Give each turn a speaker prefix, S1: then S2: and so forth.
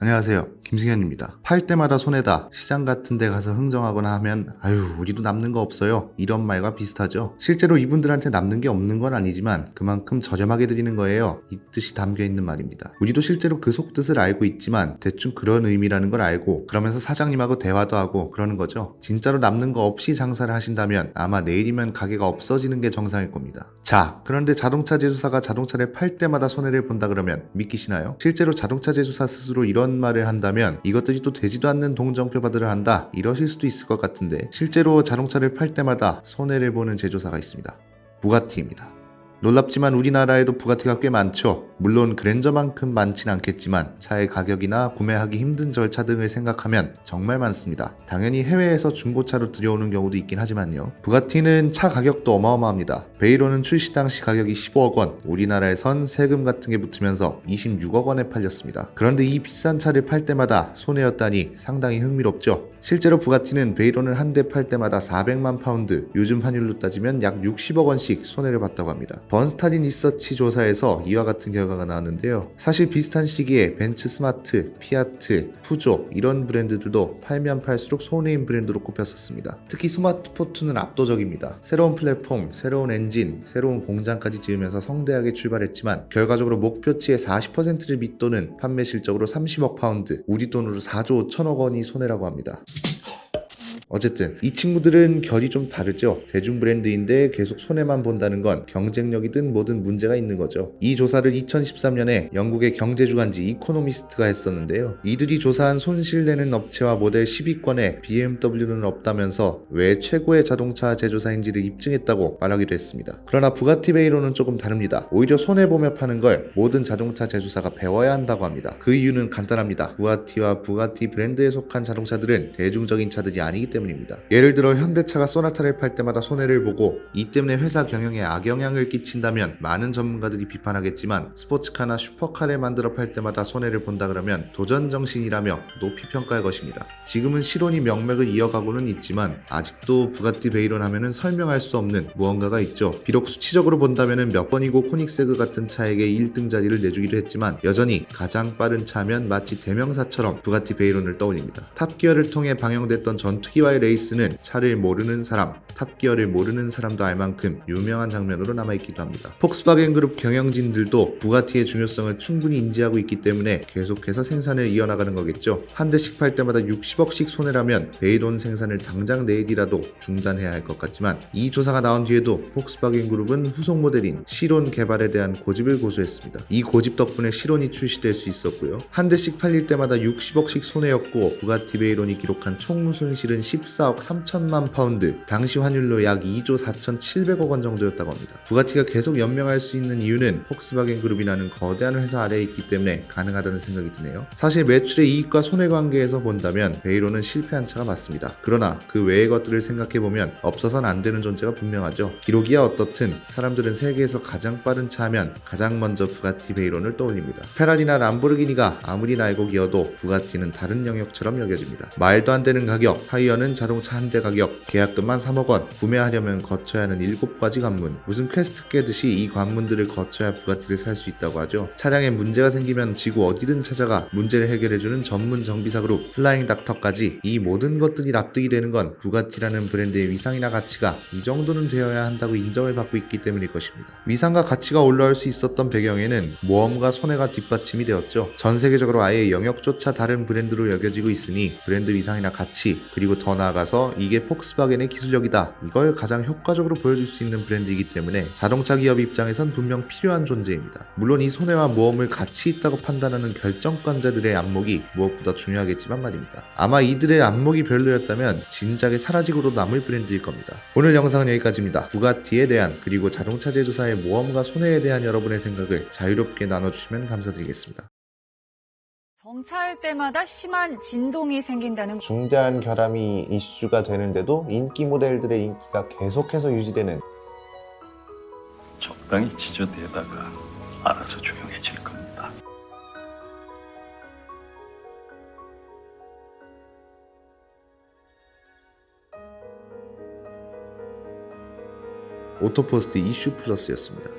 S1: 안녕하세요. 김승현입니다. 팔 때마다 손해다. 시장 같은 데 가서 흥정하거나 하면 우리도 남는 거 없어요. 이런 말과 비슷하죠. 실제로 이분들한테 남는 게 없는 건 아니지만 그만큼 저렴하게 드리는 거예요. 이 뜻이 담겨 있는 말입니다. 우리도 실제로 그 속뜻을 알고 있지만 대충 그런 의미라는 걸 알고 그러면서 사장님하고 대화도 하고 그러는 거죠. 진짜로 남는 거 없이 장사를 하신다면 아마 내일이면 가게가 없어지는 게 정상일 겁니다. 자, 그런데 자동차 제조사가 자동차를 팔 때마다 손해를 본다 그러면 믿기시나요? 실제로 자동차 제조사 스스로 이런 말을 한다면 이것들이 또 되지도 않는 동정표바들을 한다 이러실 수도 있을 것 같은데 실제로 자동차를 팔 때마다 손해를 보는 제조사가 있습니다. 부가티입니다. 놀랍지만 우리나라에도 부가티가 꽤 많죠. 물론 그랜저만큼 많진 않겠지만 차의 가격이나 구매하기 힘든 절차 등을 생각하면 정말 많습니다. 당연히 해외에서 중고차로 들여오는 경우도 있긴 하지만요. 부가티는 차 가격도 어마어마합니다. 베이로는 출시 당시 가격이 15억 원, 우리나라에선 세금 같은 게 붙으면서 26억 원에 팔렸습니다. 그런데 이 비싼 차를 팔 때마다 손해였다니 상당히 흥미롭죠. 실제로 부가티는 베이론을 한 대 팔 때마다 400만 파운드, 요즘 환율로 따지면 약 60억 원씩 손해를 봤다고 합니다. 번스타딘 리서치 조사에서 이와 같은 결과가 나왔는데요. 사실 비슷한 시기에 벤츠 스마트, 피아트, 푸조 이런 브랜드들도 팔면 팔수록 손해인 브랜드로 꼽혔었습니다. 특히 스마트4는 압도적입니다. 새로운 플랫폼, 새로운 엔진, 새로운 공장까지 지으면서 성대하게 출발했지만 결과적으로 목표치의 40%를 밑도는 판매 실적으로 30억 파운드, 우리 돈으로 4조 5천억 원이 손해라고 합니다. 어쨌든 이 친구들은 결이 좀 다르죠. 대중 브랜드인데 계속 손해만 본다는 건 경쟁력이든 뭐든 문제가 있는 거죠. 이 조사를 2013년에 영국의 경제주간지 이코노미스트가 했었는데요. 이들이 조사한 손실내는 업체와 모델 10위권에 BMW는 없다면서 왜 최고의 자동차 제조사인지를 입증했다고 말하기도 했습니다. 그러나 부가티 베이로는 조금 다릅니다. 오히려 손해보며 파는 걸 모든 자동차 제조사가 배워야 한다고 합니다. 그 이유는 간단합니다. 부가티와 부가티 브랜드에 속한 자동차들은 대중적인 차들이 아니기 때문입니다. 예를 들어 현대차가 소나타를 팔 때마다 손해를 보고 이 때문에 회사 경영에 악영향을 끼친다면 많은 전문가들이 비판하겠지만 스포츠카나 슈퍼카를 만들어 팔 때마다 손해를 본다 그러면 도전정신이라며 높이 평가할 것입니다. 지금은 실온이 명맥을 이어가고는 있지만 아직도 부가티 베이론 하면은 설명할 수 없는 무언가가 있죠. 비록 수치적으로 본다면은 몇 번이고 코닉세그 같은 차에게 1등 자리를 내주기도 했지만 여전히 가장 빠른 차면 마치 대명사처럼 부가티 베이론을 떠올립니다. 탑기어를 통해 방영됐던 전투기와의 레이스는 차를 모르는 사람, 탑기어를 모르는 사람도 알 만큼 유명한 장면으로 남아있기도 합니다. 폭스바겐 그룹 경영진들도 부가티의 중요성을 충분히 인지하고 있기 때문에 계속해서 생산을 이어나가는 거겠죠. 한 대씩 팔 때마다 60억씩 손해라면 베이론 생산을 당장 내일이라도 중단해야 할 것 같지만 이 조사가 나온 뒤에도 폭스바겐 그룹은 후속 모델인 시론 개발에 대한 고집을 고수했습니다. 이 고집 덕분에 시론이 출시될 수 있었고요. 한 대씩 팔릴 때마다 60억씩 손해였고 부가티 베이론이 기록한 총 손실은 14억 3천만 파운드, 당시 환율로 약 2조 4,700억 원 정도였다고 합니다. 부가티가 계속 연명할 수 있는 이유는 폭스바겐 그룹이라는 거대한 회사 아래에 있기 때문에 가능하다는 생각이 드네요. 사실 매출의 이익과 손해 관계에서 본다면 베이론은 실패한 차가 맞습니다. 그러나 그 외의 것들을 생각해보면 없어서는 안 되는 존재가 분명하죠. 기록이야 어떻든 사람들은 세계에서 가장 빠른 차 하면 가장 먼저 부가티 베이론을 떠올립니다. 페라리나 람보르기니가 아무리 날고기여도 부가티는 다른 영역처럼 여겨집니다. 말도 안 되는 가격, 타이어는 자동차 한 대 가격, 계약금만 3억 원, 구매하려면 거쳐야 하는 7가지 관문, 무슨 퀘스트 깨듯이 이 관문들을 거쳐야 부가티를 살 수 있다고 하죠. 차량에 문제가 생기면 지구 어디든 찾아가 문제를 해결해주는 전문 정비사 그룹 플라잉 닥터까지 이 모든 것들이 납득이 되는 건 부가티라는 브랜드의 위상이나 가치가 이 정도는 되어야 한다고 인정을 받고 있기 때문일 것입니다. 위상과 가치가 올라올 수 있었던 배경에는 모험과 손해가 뒷받침이 되었죠. 전 세계적으로 아예 영역조차 다른 브랜드로 여겨지고 있으니 브랜드 위상이나 가치, 그리고 더 나아가서 이게 폭스바겐의 기술력이다, 이걸 가장 효과적으로 보여줄 수 있는 브랜드이기 때문에 자동차 기업 입장에선 분명 필요한 존재입니다. 물론 이 손해와 모험을 가치 있다고 판단하는 결정권자들의 안목이 무엇보다 중요하겠지만 말입니다. 아마 이들의 안목이 별로였다면 진작에 사라지고도 남을 브랜드일 겁니다. 오늘 영상은 여기까지입니다. 부가티에 대한 그리고 자동차 제조사의 모험과 손해에 대한 여러분의 생각을 자유롭게 나눠주시면 감사드리겠습니다.
S2: 정차할 때마다 심한 진동이 생긴다는
S1: 중대한 결함이 이슈가 되는데도 인기 모델들의 인기가 계속해서 유지되는
S3: 적당히 지저대다가 알아서 조용해질 겁니다.
S1: 오토포스트 이슈 플러스였습니다.